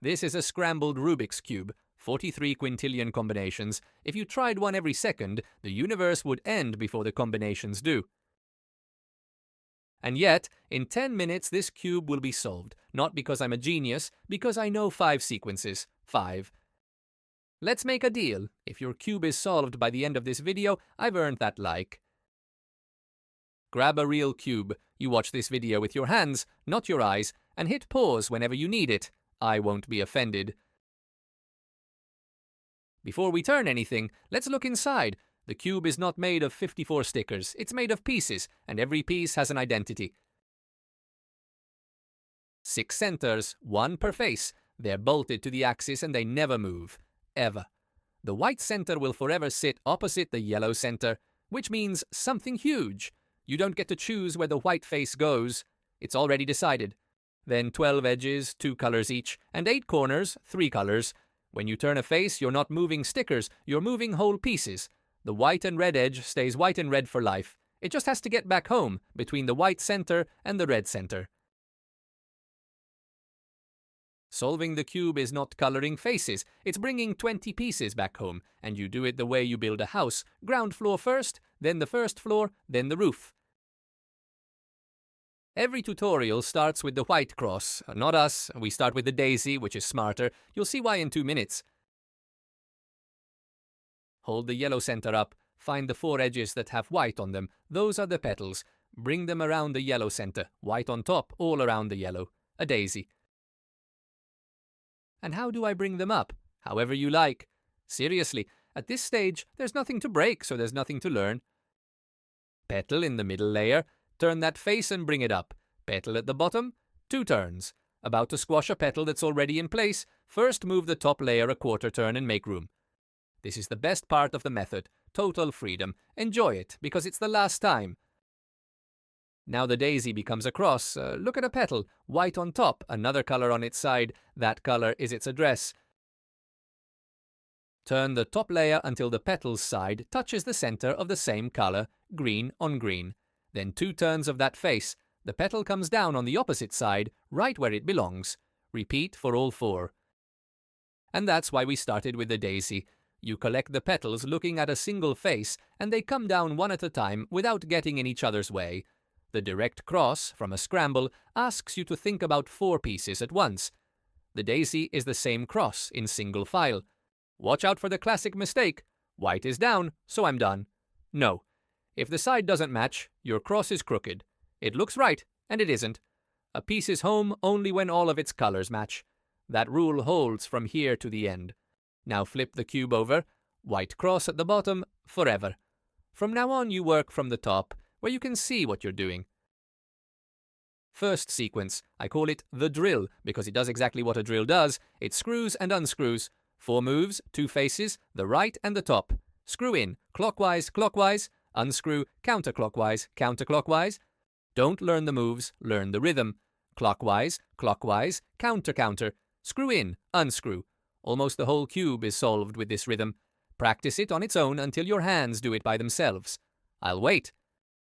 This is a scrambled Rubik's Cube, 43 quintillion combinations. If you tried one every second, the universe would end before the combinations do. And yet, in 10 minutes this cube will be solved, not because I'm a genius, because I know 5 sequences. 5. Let's make a deal. If your cube is solved by the end of this video, I've earned that like. Grab a real cube. You watch this video with your hands, not your eyes, and hit pause whenever you need it. I won't be offended. Before we turn anything, let's look inside. The cube is not made of 54 stickers, it's made of pieces, and every piece has an identity. 6 centers, 1 per face. They're bolted to the axis and they never move. Ever. The white center will forever sit opposite the yellow center, which means something huge. You don't get to choose where the white face goes. It's already decided. Then 12 edges, 2 colors each, and 8 corners, 3 colors. When you turn a face, you're not moving stickers, you're moving whole pieces. The white and red edge stays white and red for life. It just has to get back home, between the white center and the red center. Solving the cube is not coloring faces, it's bringing 20 pieces back home, and you do it the way you build a house. Ground floor first, then the first floor, then the roof. Every tutorial starts with the white cross. Not us, we start with the daisy, which is smarter. You'll see why in 2 minutes. Hold the yellow center up. Find the 4 edges that have white on them. Those are the petals. Bring them around the yellow center. White on top, all around the yellow. A daisy. And how do I bring them up? However you like. Seriously, at this stage, there's nothing to break, so there's nothing to learn. Petal in the middle layer. Turn that face and bring it up. Petal at the bottom. 2 turns. About to squash a petal that's already in place, first move the top layer a quarter turn and make room. This is the best part of the method. Total freedom. Enjoy it, because it's the last time. Now the daisy becomes a cross. Look at a petal. White on top, another color on its side. That color is its address. Turn the top layer until the petal's side touches the center of the same color, green on green. Then 2 turns of that face. The petal comes down on the opposite side, right where it belongs. Repeat for all 4. And that's why we started with the daisy. You collect the petals looking at a single face, and they come down one at a time without getting in each other's way. The direct cross, from a scramble, asks you to think about 4 pieces at once. The daisy is the same cross, in single file. Watch out for the classic mistake. White is down, so I'm done. No. If the side doesn't match, your cross is crooked. It looks right, and it isn't. A piece is home only when all of its colors match. That rule holds from here to the end. Now flip the cube over. White cross at the bottom, forever. From now on you work from the top, where you can see what you're doing. First sequence. I call it the drill, because it does exactly what a drill does. It screws and unscrews. 4 moves, 2 faces, the right and the top. Screw in, clockwise, clockwise. Unscrew, counterclockwise, counterclockwise. Don't learn the moves, learn the rhythm. Clockwise, clockwise, counter, counter. Screw in, unscrew. Almost the whole cube is solved with this rhythm. Practice it on its own until your hands do it by themselves. I'll wait.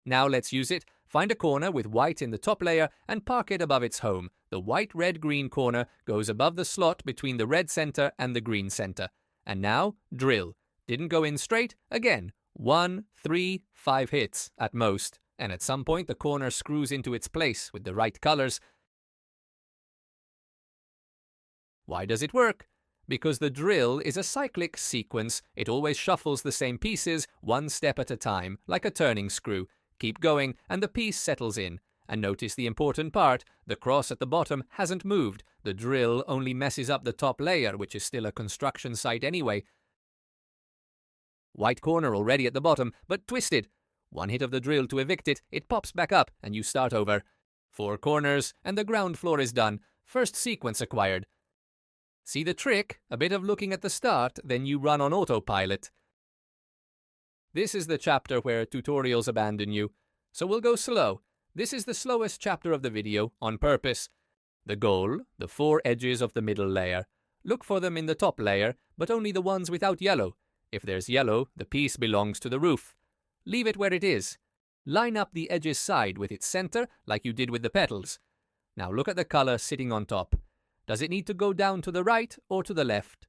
Now let's use it. Find a corner with white in the top layer and park it above its home. The white, red, green corner goes above the slot between the red center and the green center. And now, drill. Didn't go in straight? Again. 1, 3, 5 hits at most. And at some point the corner screws into its place with the right colors. Why does it work? Because the drill is a cyclic sequence. It always shuffles the same pieces, 1 step at a time, like a turning screw. Keep going, and the piece settles in. And notice the important part, the cross at the bottom hasn't moved. The drill only messes up the top layer, which is still a construction site anyway. White corner already at the bottom, but twisted. 1 hit of the drill to evict it, it pops back up, and you start over. 4 corners, and the ground floor is done. First sequence acquired. See the trick? A bit of looking at the start, then you run on autopilot. This is the chapter where tutorials abandon you. So we'll go slow. This is the slowest chapter of the video, on purpose. The goal, the 4 edges of the middle layer. Look for them in the top layer, but only the ones without yellow. If there's yellow, the piece belongs to the roof. Leave it where it is. Line up the edge's side with its center, like you did with the petals. Now look at the color sitting on top. Does it need to go down to the right or to the left?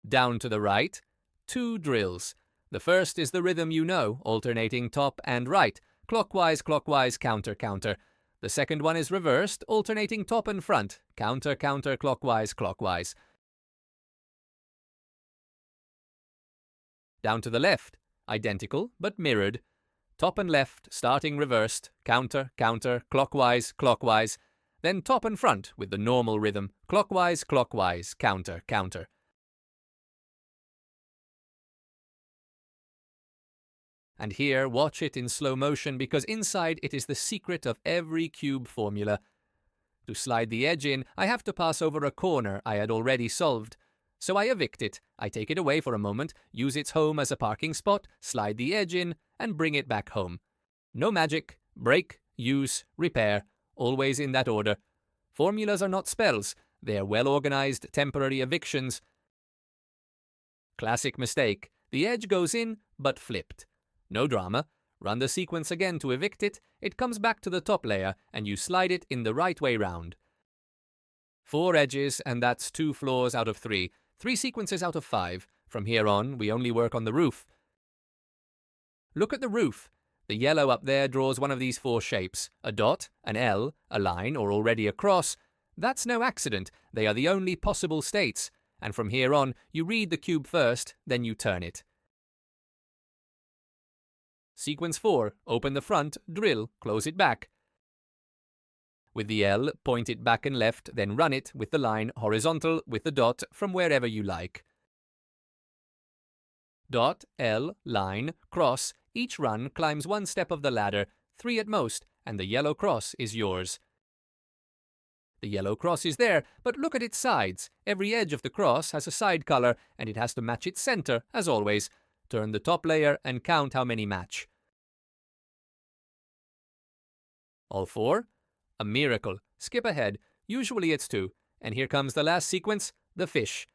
Down to the right. 2 drills. The first is the rhythm you know, alternating top and right. Clockwise, clockwise, counter, counter. The second one is reversed, alternating top and front. Counter, counter, clockwise, clockwise. Down to the left. Identical, but mirrored. Top and left, starting reversed. Counter, counter, clockwise, clockwise. Then top and front with the normal rhythm. Clockwise, clockwise, counter, counter. And here, watch it in slow motion because inside it is the secret of every cube formula. To slide the edge in, I have to pass over a corner I had already solved. So I evict it. I take it away for a moment, use its home as a parking spot, slide the edge in, and bring it back home. No magic. Break, use, repair. Always in that order. Formulas are not spells. They are well-organized temporary evictions. Classic mistake. The edge goes in, but flipped. No drama. Run the sequence again to evict it. It comes back to the top layer, and you slide it in the right way round. 4 edges, and that's 2 floors out of 3. 3 sequences out of 5. From here on, we only work on the roof. Look at the roof. The yellow up there draws one of these 4 shapes. A dot, an L, a line, or already a cross. That's no accident. They are the only possible states. And from here on, you read the cube first, then you turn it. Sequence 4. Open the front, drill, close it back. With the L, point it back and left, then run it with the line horizontal with the dot from wherever you like. Dot, L, line, cross. Each run climbs 1 step of the ladder, 3 at most, and the yellow cross is yours. The yellow cross is there, but look at its sides. Every edge of the cross has a side color, and it has to match its center, as always. Turn the top layer and count how many match. All 4? A miracle. Skip ahead. Usually it's 2. And here comes the last sequence, the fish.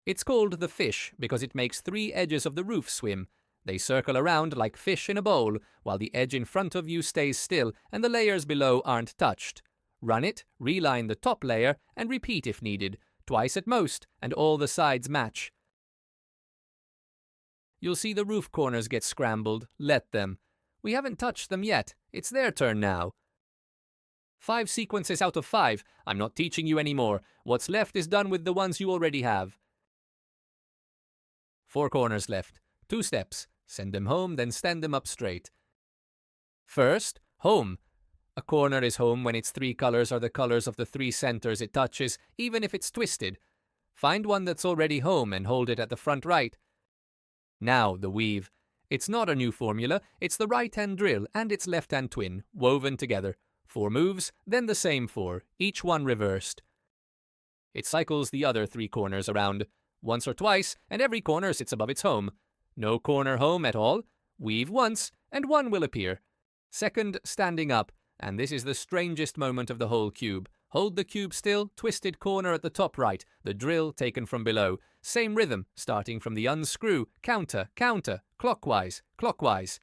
It's called the fish because it makes 3 edges of the roof swim. They circle around like fish in a bowl, while the edge in front of you stays still and the layers below aren't touched. Run it, reline the top layer, and repeat if needed, twice at most, and all the sides match. You'll see the roof corners get scrambled. Let them. We haven't touched them yet. It's their turn now. 5 sequences out of 5. I'm not teaching you anymore. What's left is done with the ones you already have. 4 corners left. 2 steps. Send them home, then stand them up straight. First, home. A corner is home when its 3 colors are the colors of the 3 centers it touches, even if it's twisted. Find one that's already home and hold it at the front right. Now, the weave. It's not a new formula, it's the right-hand drill and its left-hand twin, woven together. 4 moves, then the same 4, each one reversed. It cycles the other 3 corners around. Once or twice, and every corner sits above its home. No corner home at all. Weave once, and 1 will appear. Second, standing up, and this is the strangest moment of the whole cube. Hold the cube still, twisted corner at the top right, the drill taken from below. Same rhythm, starting from the unscrew, counter, counter, clockwise, clockwise.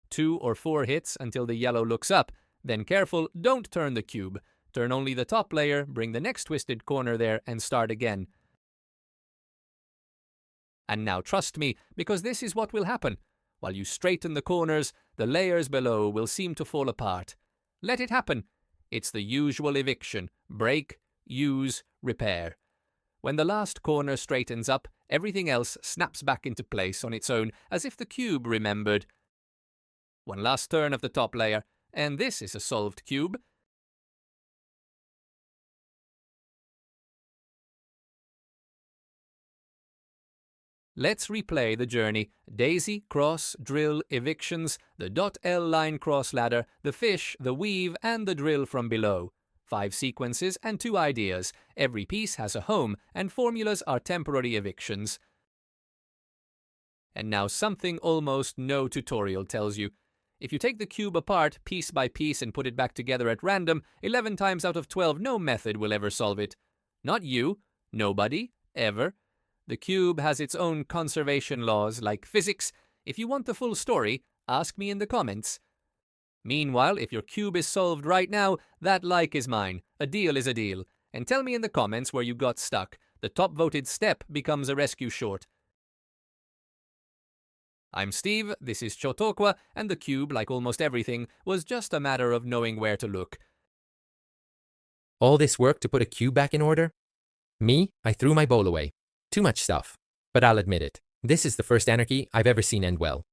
2 or 4 hits until the yellow looks up. Then careful, don't turn the cube. Turn only the top layer, bring the next twisted corner there, and start again. And now trust me, because this is what will happen. While you straighten the corners, the layers below will seem to fall apart. Let it happen. It's the usual eviction. Break, use, repair. When the last corner straightens up, everything else snaps back into place on its own, as if the cube remembered. 1 last turn of the top layer, and this is a solved cube. Let's replay the journey. Daisy, cross, drill, evictions, the dot L line cross ladder, the fish, the weave, and the drill from below. 5 sequences and 2 ideas. Every piece has a home, and formulas are temporary evictions. And now something almost no tutorial tells you. If you take the cube apart piece by piece and put it back together at random, 11 times out of 12 no method will ever solve it. Not you, nobody, ever. The cube has its own conservation laws like physics. If you want the full story, ask me in the comments. Meanwhile, if your cube is solved right now, that like is mine. A deal is a deal. And tell me in the comments where you got stuck. The top voted step becomes a rescue short. I'm Steve, this is Chautauqua, and the cube, like almost everything, was just a matter of knowing where to look. All this work to put a cube back in order? Me, I threw my bowl away. Too much stuff. But I'll admit it, this is the first anarchy I've ever seen end well.